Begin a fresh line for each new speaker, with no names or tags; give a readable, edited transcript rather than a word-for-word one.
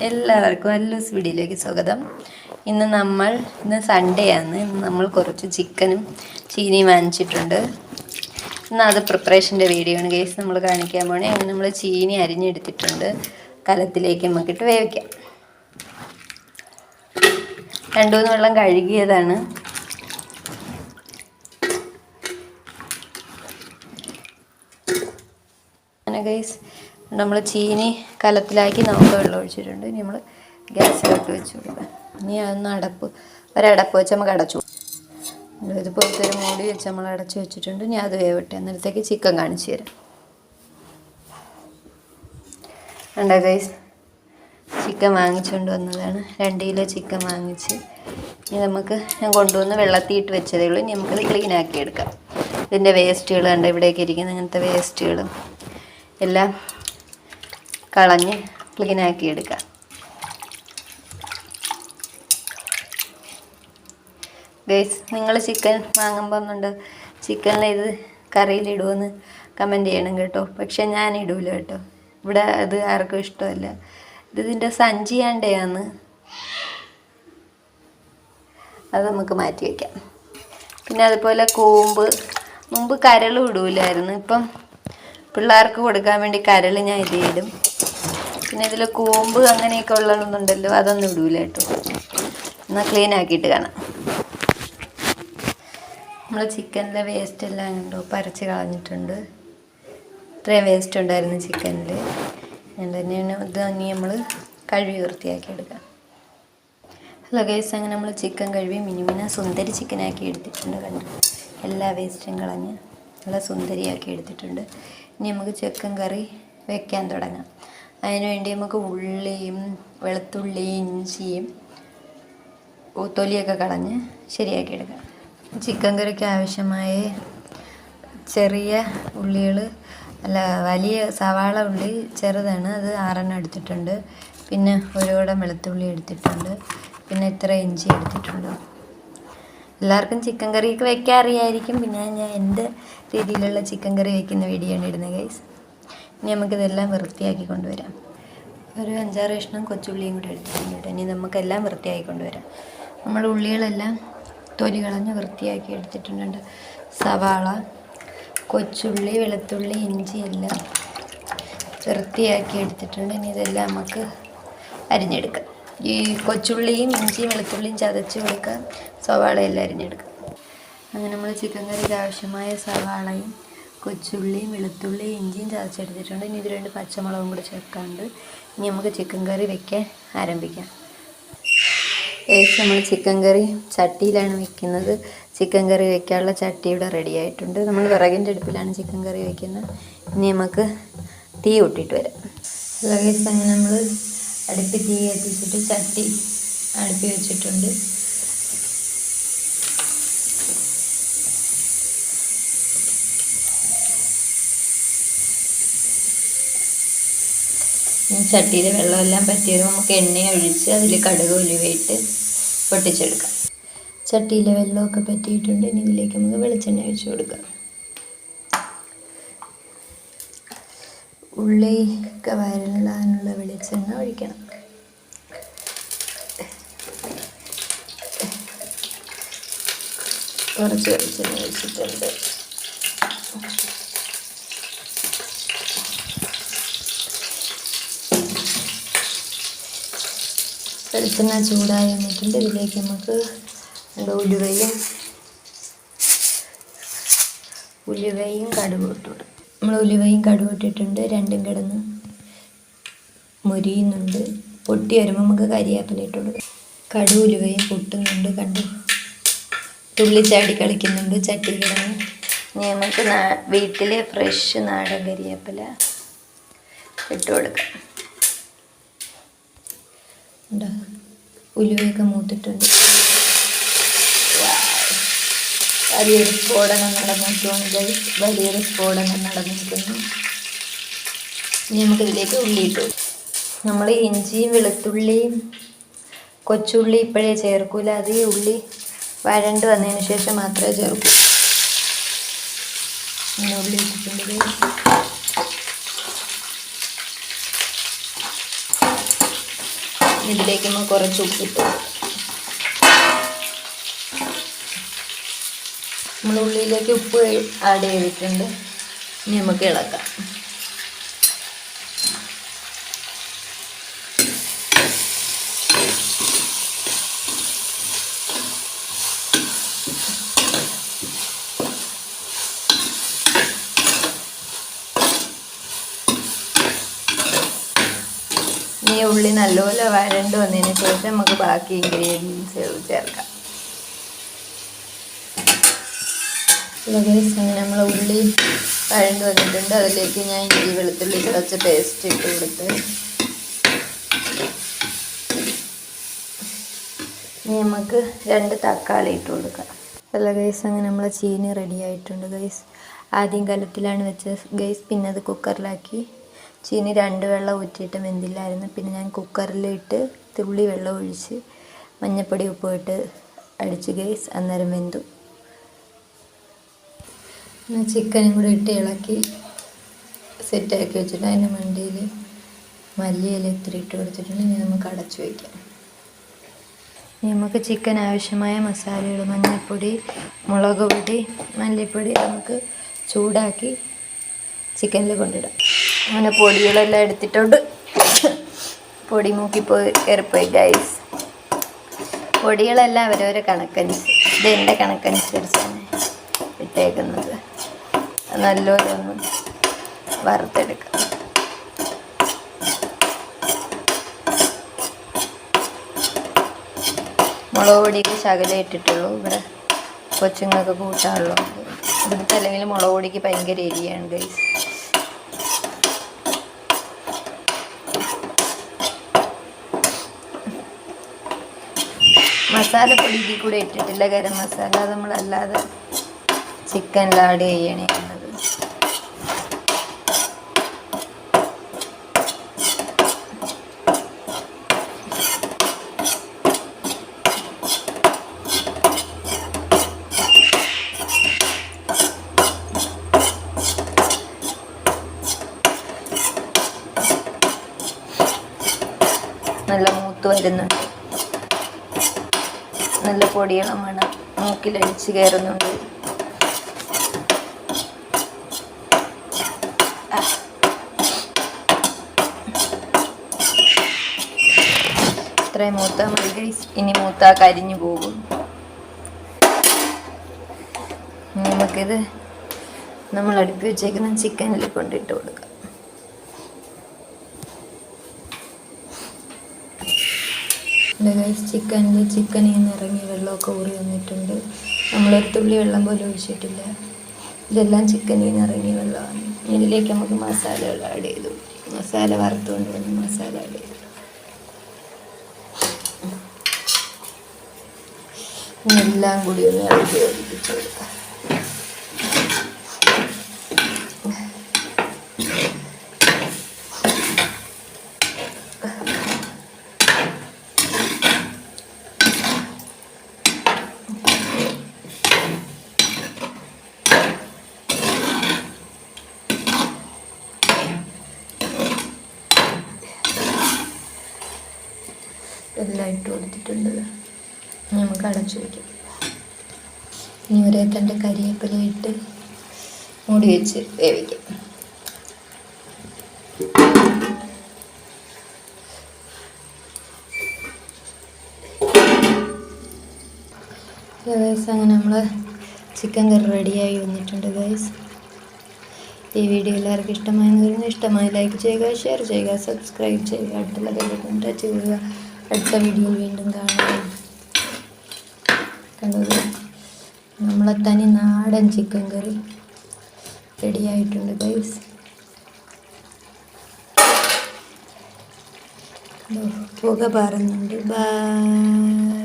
എല്ലാവർക്കും അല്ലൂസ് വീഡിയോയിലേക്ക് സ്വാഗതം. ഇന്ന് സൺഡേ ആണ്. ഇന്ന് നമ്മൾ കുറച്ച് ചിക്കനും ചീനിയും വാങ്ങിച്ചിട്ടുണ്ട്. ഇന്ന് അത് പ്രിപ്പറേഷൻ്റെ വീഡിയോ ആണ് ഗൈസ് നമ്മൾ കാണിക്കാൻ പോണേ. അങ്ങനെ നമ്മൾ ചീനി അരിഞ്ഞെടുത്തിട്ടുണ്ട്. കലത്തിലേക്ക് നമുക്കിട്ട് വേവിക്കാം. 2-3 വെള്ളം കഴുകിയതാണ്. അങ്ങനെ ഗൈസ് നമ്മൾ ചീനി കലത്തിലാക്കി നമുക്ക് വെള്ളം ഒഴിച്ചിട്ടുണ്ട്. ഇനി നമ്മൾ ഗ്യാസിലോട്ട് വെച്ച് കൊടുക്കാം. ഇനി അതൊന്ന് ഒരടപ്പ് വെച്ച് നമുക്ക് അടച്ചു. ഇതുപോലത്തെ ഒരു മൂടി വെച്ച് നമ്മൾ അടച്ചു വെച്ചിട്ടുണ്ട്. ഇനി അത് വേവട്ടെ. അന്നേരത്തേക്ക് ചിക്കൻ കാണിച്ചു തരാം. ഉണ്ടോ ഗൈസ്, ചിക്കൻ വാങ്ങിച്ചുകൊണ്ട് വന്നതാണ്. 2 കിലോ ചിക്കൻ വാങ്ങിച്ച് ഇനി ഞാൻ കൊണ്ടുവന്ന് വെള്ളത്തിയിട്ട് വെച്ചതേ ഉള്ളൂ. ഇനി നമുക്കത് ക്ലീനാക്കി എടുക്കാം. ഇതിൻ്റെ വേസ്റ്റുകൾ കണ്ട ഇവിടേക്ക് ഇരിക്കുന്ന ഇങ്ങനത്തെ വേസ്റ്റുകളും എല്ലാം കളഞ്ഞ് ക്ലീനാക്കി എടുക്കാം. ഗൈസ്, നിങ്ങൾ ചിക്കൻ വാങ്ങുമ്പം ചിക്കനിൽ ഇത് കറിയിലിടുമെന്ന് കമൻറ്റ് ചെയ്യണം കേട്ടോ. പക്ഷെ ഞാൻ ഇടൂല കേട്ടോ. ഇവിടെ അത് ആർക്കും ഇഷ്ടമല്ല. ഇതിൻ്റെ സഞ്ചിയാണ്ടെയാണ്. അത് നമുക്ക് മാറ്റി വയ്ക്കാം. പിന്നെ അതുപോലെ മുമ്പ് കരളും ഇടൂലായിരുന്നു. ഇപ്പം പിള്ളേർക്ക് കൊടുക്കാൻ വേണ്ടി കരൾ ഞാൻ ഇടും. പിന്നെ ഇതിൽ കൂമ്പ് അങ്ങനെയൊക്കെ ഉള്ളതൊന്നുണ്ടല്ലോ, അതൊന്നും ഇടൂല കേട്ടോ. എന്നാൽ ക്ലീൻ ആക്കിയിട്ട് കാണാം. നമ്മൾ ചിക്കനിലെ വേസ്റ്റ് എല്ലാം കണ്ടോ പരച്ച് കളഞ്ഞിട്ടുണ്ട്. ഇത്രയും വേസ്റ്റ് ഉണ്ടായിരുന്നു ചിക്കനിൽ. ഇത് ഇനി നമ്മൾ കഴുകി വൃത്തിയാക്കി എടുക്കാം. ഹലോ ഗൈസ്, അങ്ങനെ നമ്മൾ ചിക്കൻ കഴുകി മിനിമിന സുന്ദരി ചിക്കനാക്കി എടുത്തിട്ടുണ്ട്. കണ്ടു, എല്ലാ വേസ്റ്റും കളഞ്ഞ് നല്ല സുന്ദരിയാക്കി എടുത്തിട്ടുണ്ട്. ഇനി നമുക്ക് ചിക്കൻ കറി വെക്കാൻ തുടങ്ങാം. അതിനുവേണ്ടി നമുക്ക് ഉള്ളിയും വെളുത്തുള്ളിയും ഇഞ്ചിയും തൊലിയൊക്കെ കളഞ്ഞ് ശരിയാക്കി എടുക്കാം. ചിക്കൻ കറിക്ക് ആവശ്യമായ ചെറിയ ഉള്ളികൾ വലിയ സവാള ഉള്ളി ചെറുതാണ്, അത് 6 എടുത്തിട്ടുണ്ട്. പിന്നെ 1 കുടം വെളുത്തുള്ളി എടുത്തിട്ടുണ്ട്. പിന്നെ ഇത്ര ഇഞ്ചി എടുത്തിട്ടുണ്ട്. എല്ലാവർക്കും ചിക്കൻ കറിയൊക്കെ വെക്കാൻ അറിയായിരിക്കും. പിന്നെ ഞാൻ എൻ്റെ രീതിയിലുള്ള ചിക്കൻ കറി വയ്ക്കുന്ന വീഡിയോ ആണ് ഇടുന്നത് ഗൈസ്. ഇനി നമുക്കിതെല്ലാം വൃത്തിയാക്കി കൊണ്ടുവരാം. ഒരു 5-6 കഷ്ണം കൊച്ചുള്ളിയും കൂടി എടുത്തിട്ടുണ്ട്. ഇനി നമുക്കെല്ലാം വൃത്തിയാക്കി കൊണ്ടുവരാം. നമ്മൾ ഉള്ളികളെല്ലാം തൊലി കളഞ്ഞ് വൃത്തിയാക്കി എടുത്തിട്ടുണ്ട്. സവാള, കൊച്ചുള്ളി, വെളുത്തുള്ളി, ഇഞ്ചി എല്ലാം വൃത്തിയാക്കി എടുത്തിട്ടുണ്ട്. ഇനി ഇതെല്ലാം നമുക്ക് അരിഞ്ഞെടുക്കാം. ഈ കൊച്ചുള്ളിയും ഇഞ്ചിയും വെളുത്തുള്ളിയും ചതച്ച് കൊടുക്കാം. സവാള എല്ലാം അരിഞ്ഞെടുക്കാം. അങ്ങനെ നമ്മൾ ചിക്കൻ കറിക്ക് ആവശ്യമായ സവാളയും കൊച്ചുള്ളിയും വെളുത്തുള്ളിയും ഇഞ്ചിയും ചതച്ചെടുത്തിട്ടുണ്ട്. ഇനി ഇത് 2 പച്ചമുളകും കൂടി ചേർക്കാണ്ട് ഇനി നമുക്ക് ചിക്കൻ കറി വെക്കാൻ ആരംഭിക്കാം. നമ്മൾ ചിക്കൻ കറി ചട്ടിയിലാണ് വെക്കുന്നത്. ചിക്കൻ കറി വെക്കാനുള്ള ചട്ടി ഇവിടെ റെഡി ആയിട്ടുണ്ട്. നമ്മൾ വിറകിൻ്റെ അടുപ്പിലാണ് ചിക്കൻ കറി വയ്ക്കുന്നത്. ഇനി നമുക്ക് തീ കൂട്ടിയിട്ട് വരാം. അങ്ങനെ നമ്മൾ അടുപ്പിൽ തീ കത്തിച്ചിട്ട് ചട്ടി അടുപ്പിൽ വെച്ചിട്ടുണ്ട്. ചട്ടിയിൽ വെള്ളമെല്ലാം പറ്റിയത് നമുക്ക് എണ്ണ ഒഴിച്ച് അതിൽ കടുക് ഉലുവയിട്ട് പൊട്ടിച്ചെടുക്കാം. ചട്ടിയിലെ വെള്ളമൊക്കെ പറ്റിയിട്ടുണ്ട്. ഇനി ഇതിലേക്ക് നമുക്ക് വെളിച്ചെണ്ണ ഒഴിച്ച് കൊടുക്കാം. ഉള്ളിയൊക്കെ വരളാനുള്ള വെളിച്ചെണ്ണ ഒഴിക്കണം. കുറച്ച് വെളിച്ചെണ്ണ ഒഴിച്ചിട്ടുണ്ട്. വെളിച്ചെണ്ണ ചൂടായി വന്നിട്ടുണ്ട്. ഇതിലേക്ക് നമുക്ക് ഉലുവയും കടുകും ഇട്ടിട്ടുണ്ട്. നമ്മൾ ഉലുവയും കടുകും ഇട്ടിട്ടുണ്ട്. രണ്ടും കിടന്ന് മൊരിയുന്നുണ്ട്. പൊട്ടി വരുമ്പോൾ നമുക്ക് കരിയാപ്പില ഇട്ട് കൊടുക്കാം. കടുകും ഉലുവയും പൊട്ടുന്നുണ്ട്. കണ്ടു, തുള്ളിച്ചാടി കളിക്കുന്നുണ്ട് ചട്ടി കിടന്ന്. ഇനി നമുക്ക് വീട്ടിലെ ഫ്രഷ് നാടൻ കരിയാപ്പില ഇട്ട് കൊടുക്കാം. ഉലുവയൊക്കെ മൂത്തിട്ടുണ്ട്. വലിയൊരു സ്ഫോടനം നടന്നിരിക്കുന്നു. ഇനി നമുക്കിതിലേക്ക് ഉള്ളിയിട്ടു. നമ്മൾ ഇഞ്ചിയും വെളുത്തുള്ളിയും കൊച്ചുള്ളി ഇപ്പോഴേ ചേർക്കൂല. അത് ഈ ഉള്ളി വഴണ്ട് വന്നതിന് ശേഷം മാത്രമേ ചേർക്കൂ. ഇങ്ങനെ ഉള്ളി ഇട്ടിട്ടുണ്ട്. ഇതിലേക്ക് നമ്മൾ കുറച്ച് ഉപ്പിട്ട് നമ്മൾ ഉള്ളിയിലേക്ക് ഉപ്പ് ആഡ് ചെയ്തിട്ടുണ്ട്. ഇനി നമുക്ക് ഇളക്കാം. ഈ ഉള്ളി നല്ലപോലെ വഴണ്ട് വന്നതിന് ശേഷം നമുക്ക് ബാക്കി ഇൻഗ്രീഡിയൻസ് ചേർക്കാം. അങ്ങനെ നമ്മൾ ഉള്ളി വഴണ്ട് വന്നിട്ടുണ്ട്. അതിലേക്ക് ഞാൻ ഇഞ്ചി വെളുത്തുള്ളി ചതച്ച പേസ്റ്റ് ഇട്ട് കൊടുത്ത് ഇനി നമുക്ക് 2 തക്കാളി ഇട്ട് കൊടുക്കാം. അല്ല ഗൈസ്, അങ്ങനെ നമ്മളെ ചീനി റെഡി ആയിട്ടുണ്ട് ഗൈസ്. ആദ്യം കലത്തിലാണ് വെച്ചത് ഗൈസ്, പിന്നെ അത് കുക്കറിലാക്കി. ചീനി 2 വെള്ളം ഊറ്റിയിട്ട് വെന്തില്ലായിരുന്നു. പിന്നെ ഞാൻ കുക്കറിലിട്ട് തുള്ളി വെള്ളം ഒഴിച്ച് മഞ്ഞൾപ്പൊടി ഉപ്പ് ഇട്ട് അടിച്ച് ഗൈസ്, അന്നേരം വെന്തു. ചിക്കനും കൂടി ഇട്ട് ഇളക്കി സെറ്റാക്കി വെച്ചിട്ട് അതിൻ്റെ മണ്ടിയിൽ മല്ലിയില ഇത്തിരി ഇട്ട് കൊടുത്തിട്ടുണ്ട്. ഇനി നമുക്ക് അടച്ചു വയ്ക്കാം. ഇനി നമുക്ക് ചിക്കൻ ആവശ്യമായ മസാലകൾ മഞ്ഞൾപ്പൊടി, മുളക് പൊടി, മല്ലിപ്പൊടി നമുക്ക് ചൂടാക്കി ചിക്കനിൽ കൊണ്ടിടാം. അങ്ങനെ പൊടികളെല്ലാം എടുത്തിട്ടുണ്ട്. പൊടി മൂക്കിപ്പോയി കയറിപ്പോയി ഗൈസ്. പൊടികളെല്ലാം അവരവരെ കണക്കനുസരിച്ച്, ഇത് എൻ്റെ കണക്കനുസരിച്ചാണ് ഇട്ടേക്കുന്നത്. നല്ലോണം ഒന്ന് വറുത്തെടുക്കാം. മുളക് പൊടിക്ക് ശകലം ഇട്ടിട്ടുള്ളൂ. ഇവിടെ കൊച്ചുങ്ങൾക്ക് കൂട്ടാനുള്ളൂ. ഇവിടുത്തെ അല്ലെങ്കിൽ മുളക് പൊടിക്ക് ഭയങ്കര എരിയാണ് ഗൈസ്. മസാലപ്പൊടി ഇതിൽ കൂടെ ഇട്ടിട്ടില്ല, ഗരം മസാല. അത് നമ്മളല്ലാതെ ചിക്കനിൽ ആഡ് ചെയ്യണേ എന്നത്. നല്ല മൂത്ത് വരുന്നുണ്ട്. നല്ല പൊടിയുള്ള മണം മൂക്കിലടിച്ച് കയറുന്നുണ്ട്. ഇത്രയും മൂത്താൽ മതി ഗൈസ്. ഇനി മൂത്താ കരിഞ്ഞു പോകും. നമുക്കിത് നമ്മൾ അടുപ്പി വെച്ചേക്കുന്ന ചിക്കനിൽ കൊണ്ടിട്ട് കൊടുക്കാം. ഗൈസ്, ചിക്കനിൽ നിന്ന് ഇറങ്ങി വെള്ളമൊക്കെ ഊറി വന്നിട്ടുണ്ട്. നമ്മളൊരു തുള്ളി വെള്ളം പോലും ഒഴിച്ചിട്ടില്ല. ഇതെല്ലാം ചിക്കനിൽ നിന്ന് ഇറങ്ങിയ വെള്ളമാണ്. ഇതിലേക്ക് നമുക്ക് മസാലകൾ ആഡ് ചെയ്തു. മസാല വറുത്തുകൊണ്ട് വന്ന് മസാല ആഡ് ചെയ്തു. എല്ലാം കൂടി ഒന്ന് ഇളക്കി ഒഴിപ്പിച്ചു കൊടുക്കാം. എല്ലാം ഇട്ട് കൊടുത്തിട്ടുണ്ട്. നമുക്ക് അടച്ചു വയ്ക്കാം. ഇനി ഒരേക്കൻ്റെ കരിവേപ്പില ഇട്ട് മൂടി വെച്ച് വേവിക്കാം. ഗൈസ്, അങ്ങനെ നമ്മൾ ചിക്കൻ കറി റെഡിയായി വന്നിട്ടുണ്ട് ഗൈസ്. ഈ വീഡിയോ എല്ലാവർക്കും ഇഷ്ടമായെന്ന് പറയുന്നത്, ഇഷ്ടമായി ലൈക്ക് ചെയ്യുക, ഷെയർ ചെയ്യുക, സബ്സ്ക്രൈബ് ചെയ്യുക, അടുത്തുള്ള ബെല്ലൈക്കൺ ടച്ച് ചെയ്യുക. അടുത്ത വീഡിയോയിൽ വീണ്ടും കാണാം. കണ്ടത് നമ്മളെ തനി നാടൻ ചിക്കൻ കറി റെഡിയായിട്ടുണ്ട് ഗൈസ്. പുക പാറുന്നുണ്ട്. ബൈ.